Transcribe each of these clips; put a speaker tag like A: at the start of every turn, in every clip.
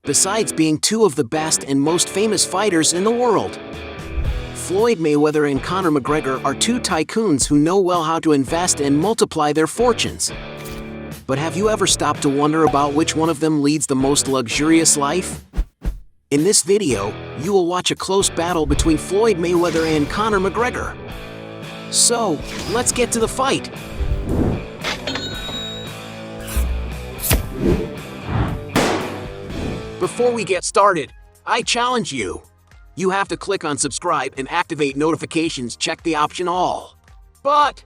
A: besides being two of the best and most famous fighters in the world. Floyd Mayweather and Conor McGregor are two tycoons who know well how to invest and multiply their fortunes. But have you ever stopped to wonder about which one of them leads the most luxurious life? In this video, you will watch a close battle between Floyd Mayweather and Conor McGregor. So, let's get to the fight. Before we get started, I challenge you. You have to click on subscribe and activate notifications, check the option all. But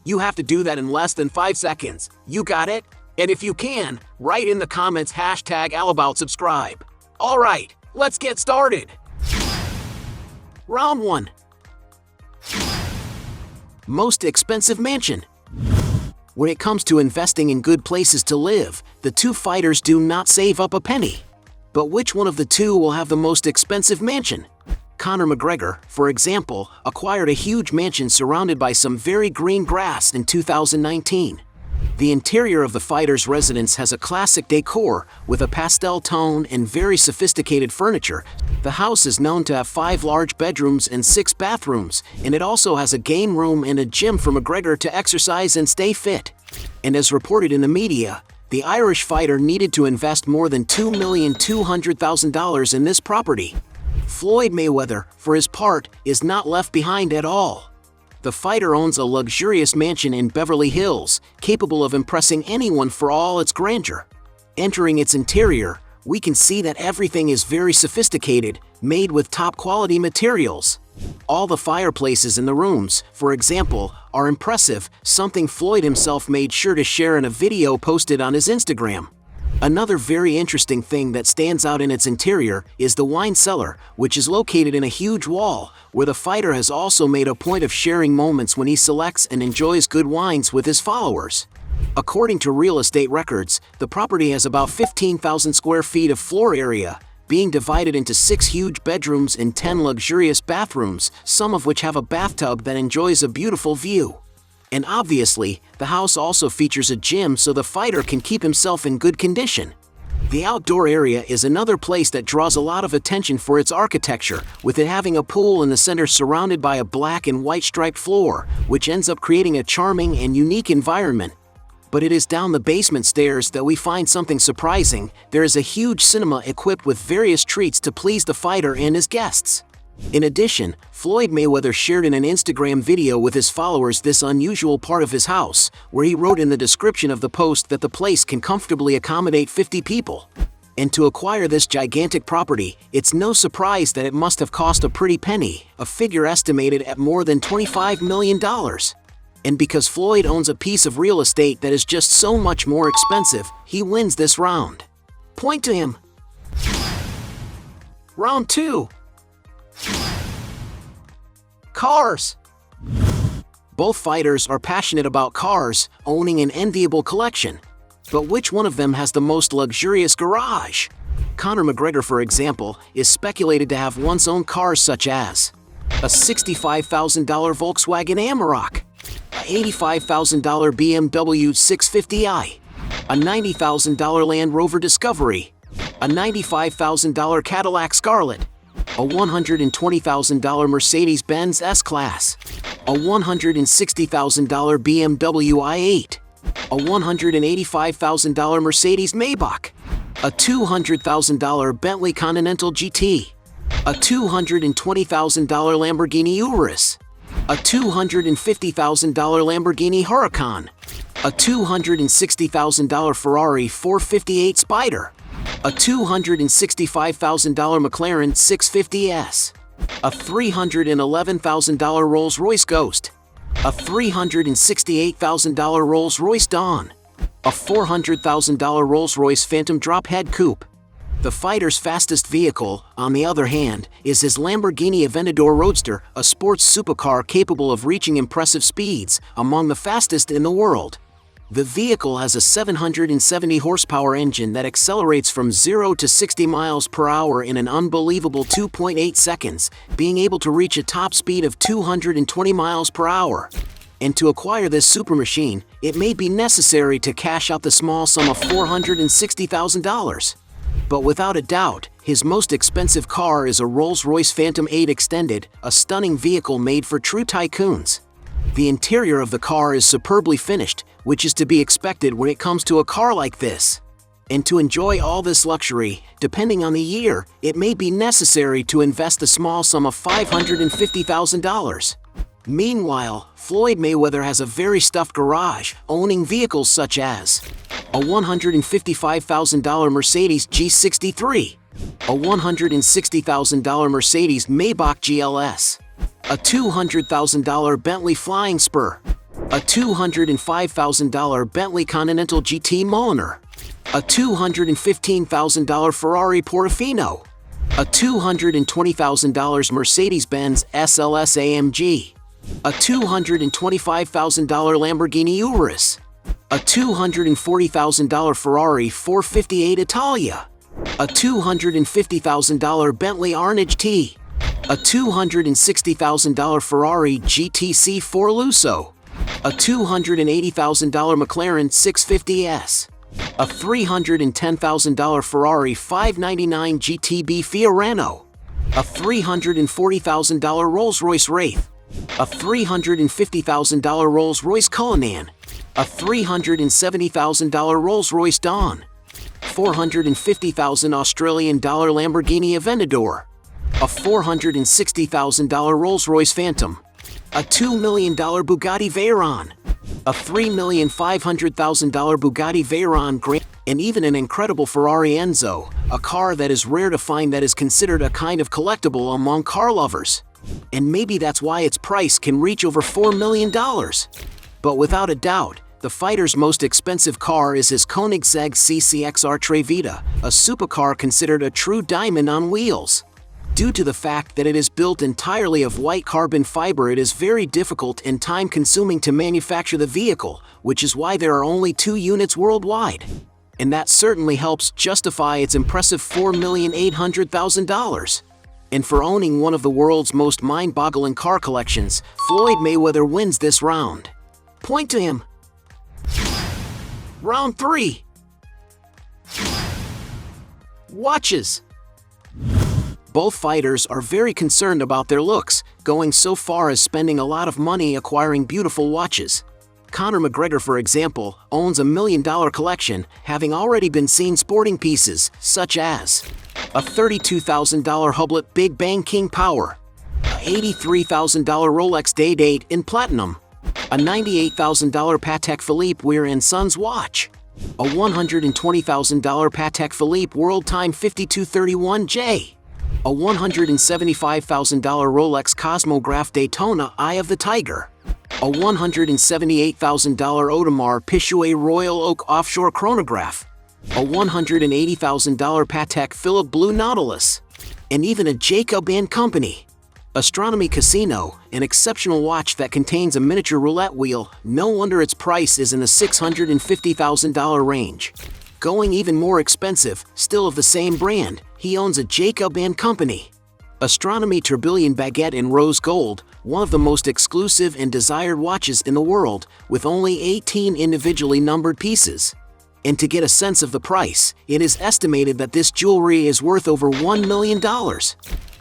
A: you have to do that in less than 5 seconds. You got it? And if you can, write in the comments #AllAboutSubscribe. Alright, let's get started. Round 1. Most expensive mansion. When it comes to investing in good places to live, the two fighters do not save up a penny. But which one of the two will have the most expensive mansion? Conor McGregor, for example, acquired a huge mansion surrounded by some very green grass in 2019. The interior of the fighter's residence has a classic decor with a pastel tone and very sophisticated furniture. The house is known to have 5 large bedrooms and 6 bathrooms, and it also has a game room and a gym for McGregor to exercise and stay fit. And as reported in the media, the Irish fighter needed to invest more than $2,200,000 in this property. Floyd Mayweather, for his part, is not left behind at all. The fighter owns a luxurious mansion in Beverly Hills, capable of impressing anyone for all its grandeur. Entering its interior, we can see that everything is very sophisticated, made with top-quality materials. All the fireplaces in the rooms, for example, are impressive, something Floyd himself made sure to share in a video posted on his Instagram. Another very interesting thing that stands out in its interior is the wine cellar, which is located in a huge wall, where the fighter has also made a point of sharing moments when he selects and enjoys good wines with his followers. According to real estate records, the property has about 15,000 square feet of floor area, being divided into 6 huge bedrooms and 10 luxurious bathrooms, some of which have a bathtub that enjoys a beautiful view. And obviously, the house also features a gym so the fighter can keep himself in good condition. The outdoor area is another place that draws a lot of attention for its architecture, with it having a pool in the center surrounded by a black and white striped floor, which ends up creating a charming and unique environment. But it is down the basement stairs that we find something surprising. There is a huge cinema equipped with various treats to please the fighter and his guests. In addition, Floyd Mayweather shared in an Instagram video with his followers this unusual part of his house, where he wrote in the description of the post that the place can comfortably accommodate 50 people. And to acquire this gigantic property, it's no surprise that it must have cost a pretty penny, a figure estimated at more than $25 million. And because Floyd owns a piece of real estate that is just so much more expensive, he wins this round. Point to him. Round 2. Cars. Both fighters are passionate about cars, owning an enviable collection. But which one of them has the most luxurious garage? Conor McGregor, for example, is speculated to have once owned cars such as a $65,000 Volkswagen Amarok, a $85,000 BMW 650i, a $90,000 Land Rover Discovery, a $95,000 Cadillac Scarlet, a $120,000 Mercedes-Benz S-Class, a $160,000 BMW i8, a $185,000 Mercedes Maybach, a $200,000 Bentley Continental GT, a $220,000 Lamborghini Urus, a $250,000 Lamborghini Huracan, a $260,000 Ferrari 458 Spider, a $265,000 McLaren 650S, a $311,000 Rolls-Royce Ghost, a $368,000 Rolls-Royce Dawn, a $400,000 Rolls-Royce Phantom Drophead Coupe. The fighter's fastest vehicle, on the other hand, is his Lamborghini Aventador Roadster, a sports supercar capable of reaching impressive speeds, among the fastest in the world. The vehicle has a 770 horsepower engine that accelerates from 0 to 60 miles per hour in an unbelievable 2.8 seconds, being able to reach a top speed of 220 miles per hour. And to acquire this super machine, it may be necessary to cash out the small sum of $460,000. But without a doubt, his most expensive car is a Rolls-Royce Phantom 8 Extended, a stunning vehicle made for true tycoons. The interior of the car is superbly finished, which is to be expected when it comes to a car like this. And to enjoy all this luxury, depending on the year, it may be necessary to invest a small sum of $550,000. Meanwhile, Floyd Mayweather has a very stuffed garage, owning vehicles such as a $155,000 Mercedes G63, a $160,000 Mercedes Maybach GLS, a $200,000 Bentley Flying Spur, a $205,000 Bentley Continental GT Mulliner, a $215,000 Ferrari Portofino, a $220,000 Mercedes-Benz SLS AMG, a $225,000 Lamborghini Urus, a $240,000 Ferrari 458 Italia, a $250,000 Bentley Arnage T, a $260,000 Ferrari GTC 4 Lusso, a $280,000 McLaren 650S, a $310,000 Ferrari 599 GTB Fiorano, a $340,000 Rolls-Royce Wraith, a $350,000 Rolls-Royce Cullinan, a $370,000 Rolls-Royce Dawn, $450,000 Australian dollar Lamborghini Aventador, a $460,000 Rolls-Royce Phantom, a $2 million Bugatti Veyron, a $3,500,000 Bugatti Veyron Grand, and even an incredible Ferrari Enzo, a car that is rare to find that is considered a kind of collectible among car lovers. And maybe that's why its price can reach over $4 million. But without a doubt, the fighter's most expensive car is his Koenigsegg CCXR Trevita, a supercar considered a true diamond on wheels. Due to the fact that it is built entirely of white carbon fiber, it is very difficult and time-consuming to manufacture the vehicle, which is why there are only 2 units worldwide. And that certainly helps justify its impressive $4,800,000. And for owning one of the world's most mind-boggling car collections, Floyd Mayweather wins this round. Point to him. Round 3. Watches. Both fighters are very concerned about their looks, going so far as spending a lot of money acquiring beautiful watches. Conor McGregor, for example, owns a $1 million collection, having already been seen sporting pieces such as a $32,000 Hublot Big Bang King Power, a $83,000 Rolex Day-Date in Platinum, a $98,000 Patek Philippe Weir & Sons watch, a $120,000 Patek Philippe World Time 5231J, a $175,000 Rolex Cosmograph Daytona Eye of the Tiger, a $178,000 Audemars Piguet Royal Oak Offshore Chronograph, a $180,000 Patek Philippe Blue Nautilus, and even a Jacob & Company Astronomy Casino, an exceptional watch that contains a miniature roulette wheel. No wonder its price is in the $650,000 range. Going even more expensive, still of the same brand, he owns a Jacob & Company Astronomy Tourbillon Baguette in rose gold, one of the most exclusive and desired watches in the world, with only 18 individually numbered pieces. And to get a sense of the price, it is estimated that this jewelry is worth over $1 million.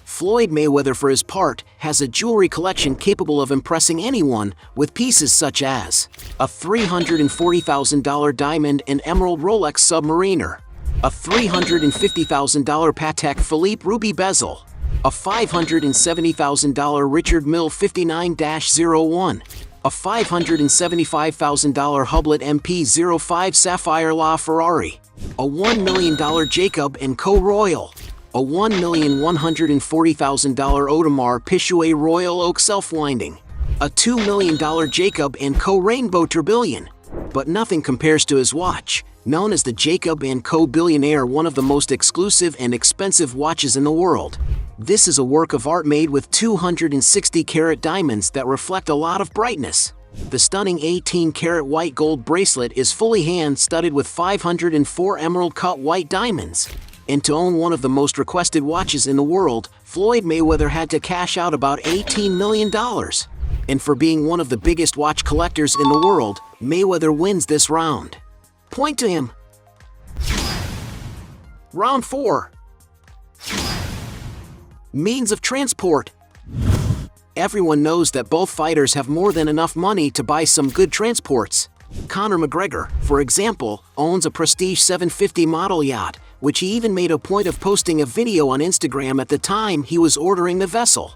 A: Floyd Mayweather, for his part, has a jewelry collection capable of impressing anyone, with pieces such as a $340,000 diamond and emerald Rolex Submariner, a $350,000 Patek Philippe Ruby Bezel, a $570,000 Richard Mille 59-01, a $575,000 Hublot MP05 Sapphire La Ferrari, a $1 million Jacob & Co. Royal, a $1,140,000 Audemars Piguet Royal Oak Self-Winding, a $2 million Jacob & Co. Rainbow Tourbillon. But nothing compares to his watch, known as the Jacob & Co. Billionaire, one of the most exclusive and expensive watches in the world. This is a work of art made with 260-carat diamonds that reflect a lot of brightness. The stunning 18-carat white gold bracelet is fully hand-studded with 504 emerald-cut white diamonds. And to own one of the most requested watches in the world, Floyd Mayweather had to cash out about $18 million. And for being one of the biggest watch collectors in the world, Mayweather wins this round. Point to him. Round 4. Means of transport. Everyone knows that both fighters have more than enough money to buy some good transports. Conor McGregor, for example, owns a prestige 750 model yacht, which he even made a point of posting a video on Instagram at the time he was ordering the vessel.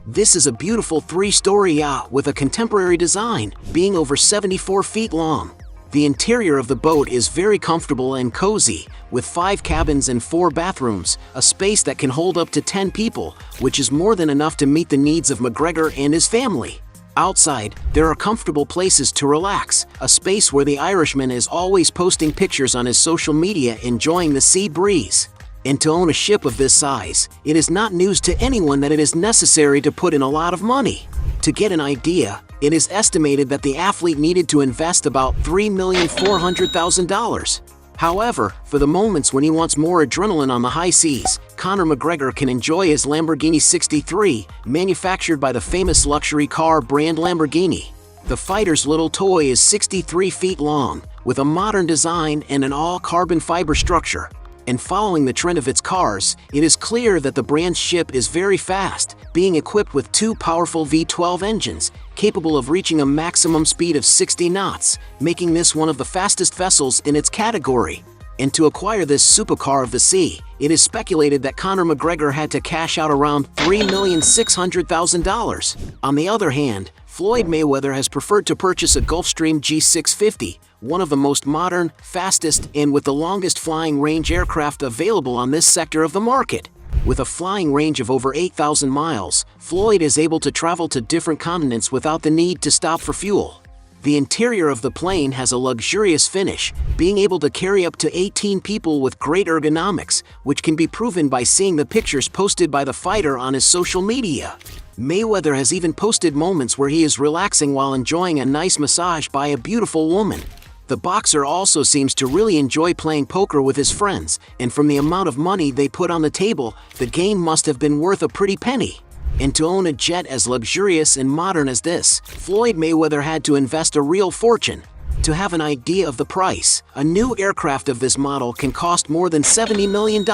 A: This is a beautiful 3-story yacht with a contemporary design, being over 74 feet long. The interior of the boat is very comfortable and cozy, with 5 cabins and 4 bathrooms, a space that can hold up to 10 people, which is more than enough to meet the needs of McGregor and his family. Outside, there are comfortable places to relax, a space where the Irishman is always posting pictures on his social media enjoying the sea breeze. And to own a ship of this size, it is not news to anyone that it is necessary to put in a lot of money. To get an idea, it is estimated that the athlete needed to invest about $3,400,000. However, for the moments when he wants more adrenaline on the high seas, Conor McGregor can enjoy his Lamborghini 63, manufactured by the famous luxury car brand Lamborghini. The fighter's little toy is 63 feet long, with a modern design and an all-carbon fiber structure. And following the trend of its cars, it is clear that the brand's ship is very fast, being equipped with 2 powerful V12 engines, capable of reaching a maximum speed of 60 knots, making this one of the fastest vessels in its category. And to acquire this supercar of the sea, it is speculated that Conor McGregor had to cash out around $3,600,000. On the other hand, Floyd Mayweather has preferred to purchase a Gulfstream G650, one of the most modern, fastest, and with the longest flying range aircraft available on this sector of the market. With a flying range of over 8,000 miles, Floyd is able to travel to different continents without the need to stop for fuel. The interior of the plane has a luxurious finish, being able to carry up to 18 people with great ergonomics, which can be proven by seeing the pictures posted by the fighter on his social media. Mayweather has even posted moments where he is relaxing while enjoying a nice massage by a beautiful woman. The boxer also seems to really enjoy playing poker with his friends, and from the amount of money they put on the table, the game must have been worth a pretty penny. And to own a jet as luxurious and modern as this, Floyd Mayweather had to invest a real fortune. To have an idea of the price, a new aircraft of this model can cost more than $70 million.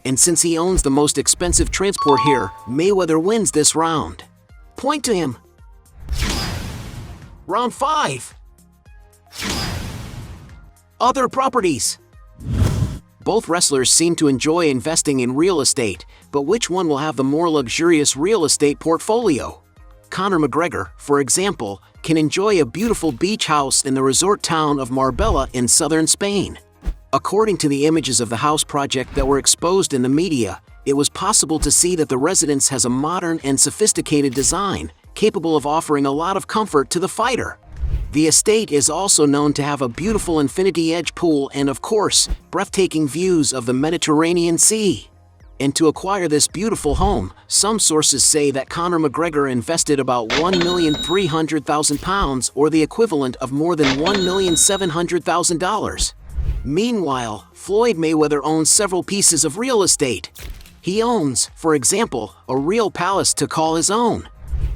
A: And since he owns the most expensive transport here, Mayweather wins this round. Point to him. Round 5. Other properties. Both wrestlers seem to enjoy investing in real estate, but which one will have the more luxurious real estate portfolio? Conor McGregor, for example, can enjoy a beautiful beach house in the resort town of Marbella in southern Spain. According to the images of the house project that were exposed in the media, it was possible to see that the residence has a modern and sophisticated design, capable of offering a lot of comfort to the fighter. The estate is also known to have a beautiful infinity edge pool and, of course, breathtaking views of the Mediterranean Sea. And to acquire this beautiful home, some sources say that Conor McGregor invested about £1,300,000 or the equivalent of more than $1,700,000. Meanwhile, Floyd Mayweather owns several pieces of real estate. He owns, for example, a real palace to call his own.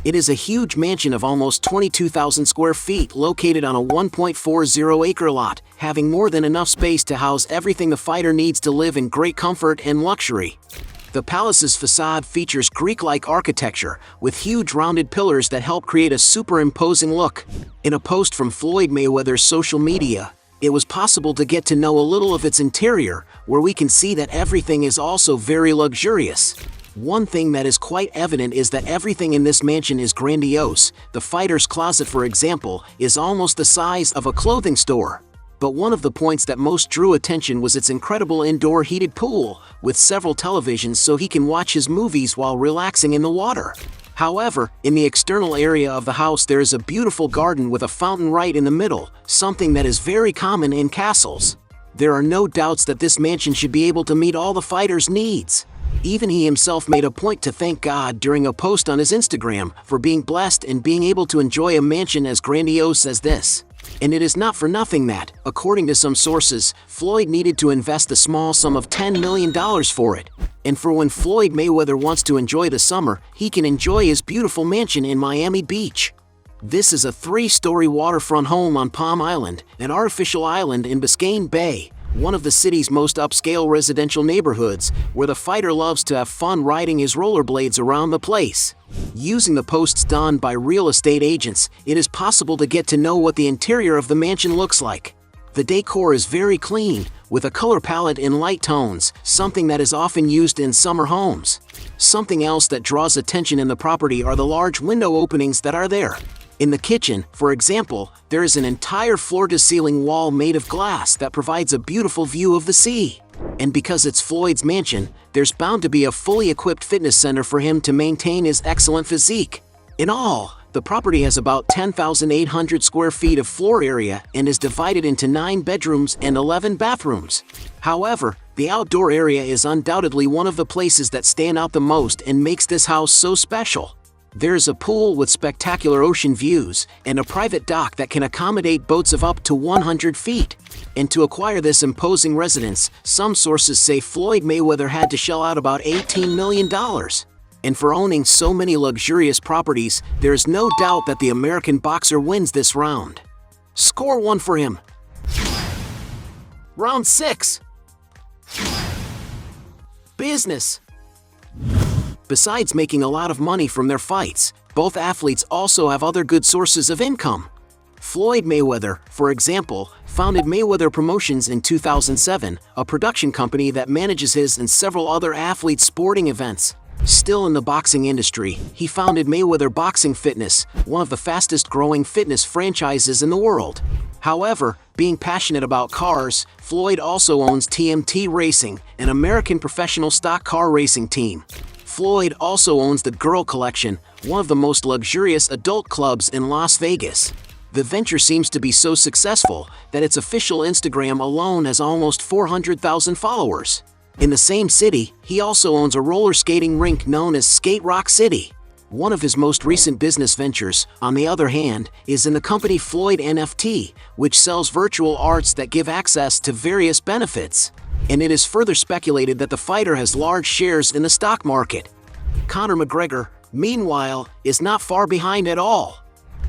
A: It is a huge mansion of almost 22,000 square feet located on a 1.40-acre lot, having more than enough space to house everything the fighter needs to live in great comfort and luxury. The palace's facade features Greek-like architecture, with huge rounded pillars that help create a superimposing look. In a post from Floyd Mayweather's social media, it was possible to get to know a little of its interior, where we can see that everything is also very luxurious. One thing that is quite evident is that everything in this mansion is grandiose. The fighter's closet, for example, is almost the size of a clothing store. But one of the points that most drew attention was its incredible indoor heated pool, with several televisions so he can watch his movies while relaxing in the water. However, in the external area of the house there is a beautiful garden with a fountain right in the middle, something that is very common in castles. There are no doubts that this mansion should be able to meet all the fighter's needs. Even he himself made a point to thank God during a post on his Instagram for being blessed and being able to enjoy a mansion as grandiose as this. And it is not for nothing that, according to some sources, Floyd needed to invest the small sum of $10 million for it. And for when Floyd Mayweather wants to enjoy the summer, he can enjoy his beautiful mansion in Miami Beach. This is a 3-story waterfront home on Palm Island, an artificial island in Biscayne Bay, one of the city's most upscale residential neighborhoods, where the fighter loves to have fun riding his rollerblades around the place. Using the posts done by real estate agents, it is possible to get to know what the interior of the mansion looks like. The decor is very clean, with a color palette in light tones, something that is often used in summer homes. Something else that draws attention in the property are the large window openings that are there. In the kitchen, for example, there is an entire floor-to-ceiling wall made of glass that provides a beautiful view of the sea. And because it's Floyd's mansion, there's bound to be a fully equipped fitness center for him to maintain his excellent physique. In all, the property has about 10,800 square feet of floor area and is divided into 9 bedrooms and 11 bathrooms. However, the outdoor area is undoubtedly one of the places that stand out the most and makes this house so special. There's a pool with spectacular ocean views and a private dock that can accommodate boats of up to 100 feet. And to acquire this imposing residence, some sources say Floyd Mayweather had to shell out about $18 million. And for owning so many luxurious properties, there is no doubt that the American boxer wins this round. Score 1 for him. Round 6. Business. Besides making a lot of money from their fights, both athletes also have other good sources of income. Floyd Mayweather, for example, founded Mayweather Promotions in 2007, a production company that manages his and several other athletes' sporting events. Still in the boxing industry, he founded Mayweather Boxing Fitness, one of the fastest-growing fitness franchises in the world. However, being passionate about cars, Floyd also owns TMT Racing, an American professional stock car racing team. Floyd also owns the Girl Collection, one of the most luxurious adult clubs in Las Vegas. The venture seems to be so successful that its official Instagram alone has almost 400,000 followers. In the same city, he also owns a roller skating rink known as Skate Rock City. One of his most recent business ventures, on the other hand, is in the company Floyd NFT, which sells virtual arts that give access to various benefits. And it is further speculated that the fighter has large shares in the stock market. Conor McGregor, meanwhile, is not far behind at all.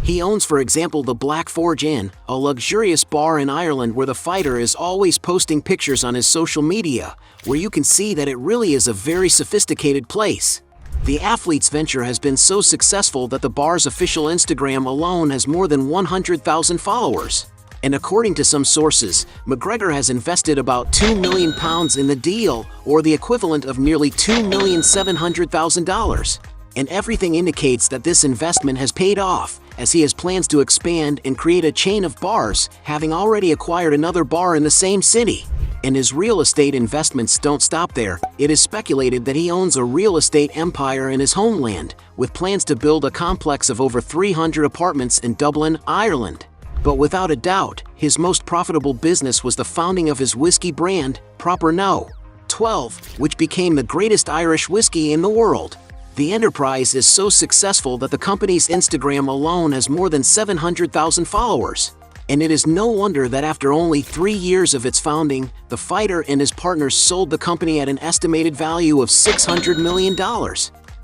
A: He owns, for example, the Black Forge Inn, a luxurious bar in Ireland where the fighter is always posting pictures on his social media, where you can see that it really is a very sophisticated place. The athlete's venture has been so successful that the bar's official Instagram alone has more than 100,000 followers. And according to some sources, McGregor has invested about £2 million in the deal, or the equivalent of nearly $2,700,000. And everything indicates that this investment has paid off, as he has plans to expand and create a chain of bars, having already acquired another bar in the same city. And his real estate investments don't stop there. It is speculated that he owns a real estate empire in his homeland, with plans to build a complex of over 300 apartments in Dublin, Ireland. But without a doubt, his most profitable business was the founding of his whiskey brand, Proper No. 12, which became the greatest Irish whiskey in the world. The enterprise is so successful that the company's Instagram alone has more than 700,000 followers. And it is no wonder that after only 3 years of its founding, the fighter and his partners sold the company at an estimated value of $600 million.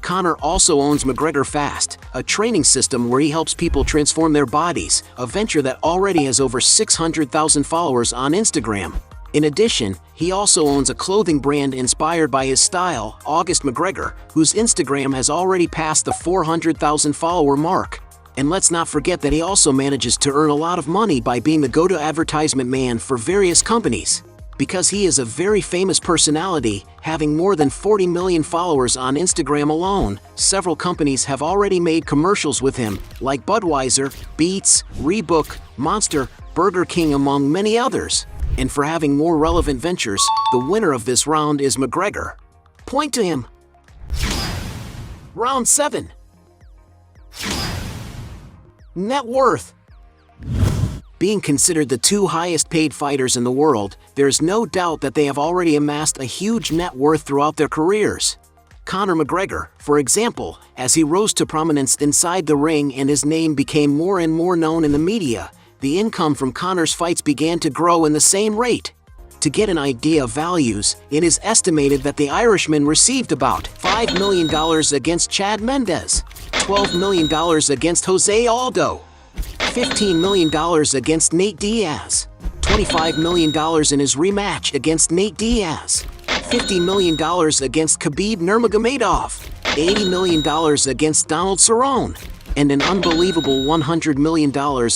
A: Conor also owns McGregor Fast, a training system where he helps people transform their bodies, a venture that already has over 600,000 followers on Instagram. In addition, he also owns a clothing brand inspired by his style, August McGregor, whose Instagram has already passed the 400,000 follower mark. And let's not forget that he also manages to earn a lot of money by being the go-to advertisement man for various companies. Because he is a very famous personality, having more than 40 million followers on Instagram alone, several companies have already made commercials with him, like Budweiser, Beats, Reebok, Monster, Burger King, among many others. And for having more relevant ventures, the winner of this round is McGregor. Point to him. Round 7. Net worth. Being considered the 2 highest paid fighters in the world, there's no doubt that they have already amassed a huge net worth throughout their careers. Conor McGregor, for example, as he rose to prominence inside the ring and his name became more and more known in the media, the income from Conor's fights began to grow in the same rate. To get an idea of values, it is estimated that the Irishman received about $5 million against Chad Mendes, $12 million against Jose Aldo, $15 million against Nate Diaz, $25 million in his rematch against Nate Diaz, $50 million against Khabib Nurmagomedov, $80 million against Donald Cerrone, and an unbelievable $100 million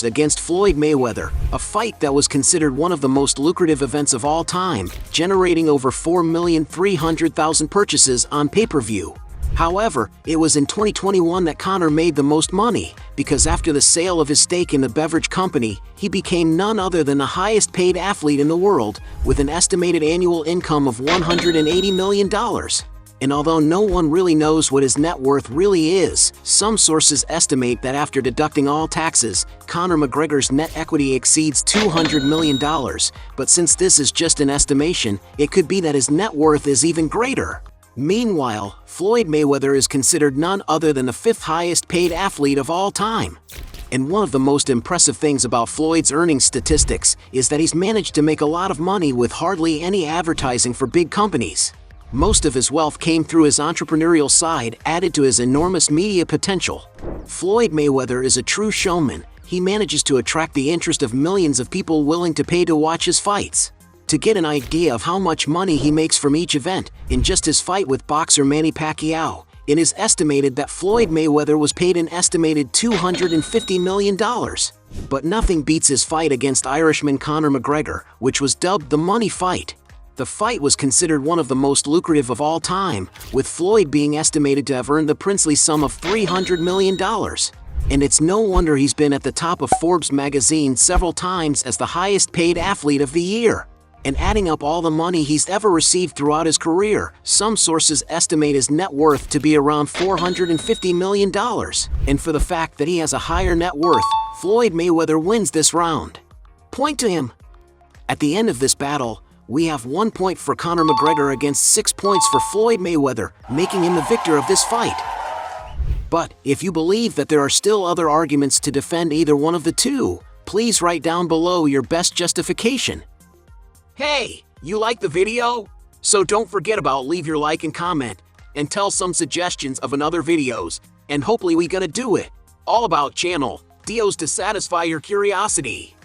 A: against Floyd Mayweather, a fight that was considered one of the most lucrative events of all time, generating over 4,300,000 purchases on pay-per-view. However, it was in 2021 that Conor made the most money, because after the sale of his stake in the beverage company, he became none other than the highest-paid athlete in the world, with an estimated annual income of $180 million. And although no one really knows what his net worth really is, some sources estimate that after deducting all taxes, Conor McGregor's net equity exceeds $200 million. But since this is just an estimation, it could be that his net worth is even greater. Meanwhile, Floyd Mayweather is considered none other than the fifth highest paid athlete of all time. And one of the most impressive things about Floyd's earnings statistics is that he's managed to make a lot of money with hardly any advertising for big companies. Most of his wealth came through his entrepreneurial side, added to his enormous media potential. Floyd Mayweather is a true showman. He manages to attract the interest of millions of people willing to pay to watch his fights. To get an idea of how much money he makes from each event, in just his fight with boxer Manny Pacquiao, it is estimated that Floyd Mayweather was paid an estimated $250 million. But nothing beats his fight against Irishman Conor McGregor, which was dubbed the money fight. The fight was considered one of the most lucrative of all time, with Floyd being estimated to have earned the princely sum of $300 million. And it's no wonder he's been at the top of Forbes magazine several times as the highest paid athlete of the year. And adding up all the money he's ever received throughout his career, some sources estimate his net worth to be around $450 million. And for the fact that he has a higher net worth, Floyd Mayweather wins this round. Point to him. At the end of this battle, we have 1 point for Conor McGregor against 6 points for Floyd Mayweather, making him the victor of this fight. But if you believe that there are still other arguments to defend either one of the two, please write down below your best justification. Hey, you like the video? So don't forget about leave your like and comment, and tell some suggestions of another videos, and hopefully we gonna do it. All about channel, deals to satisfy your curiosity.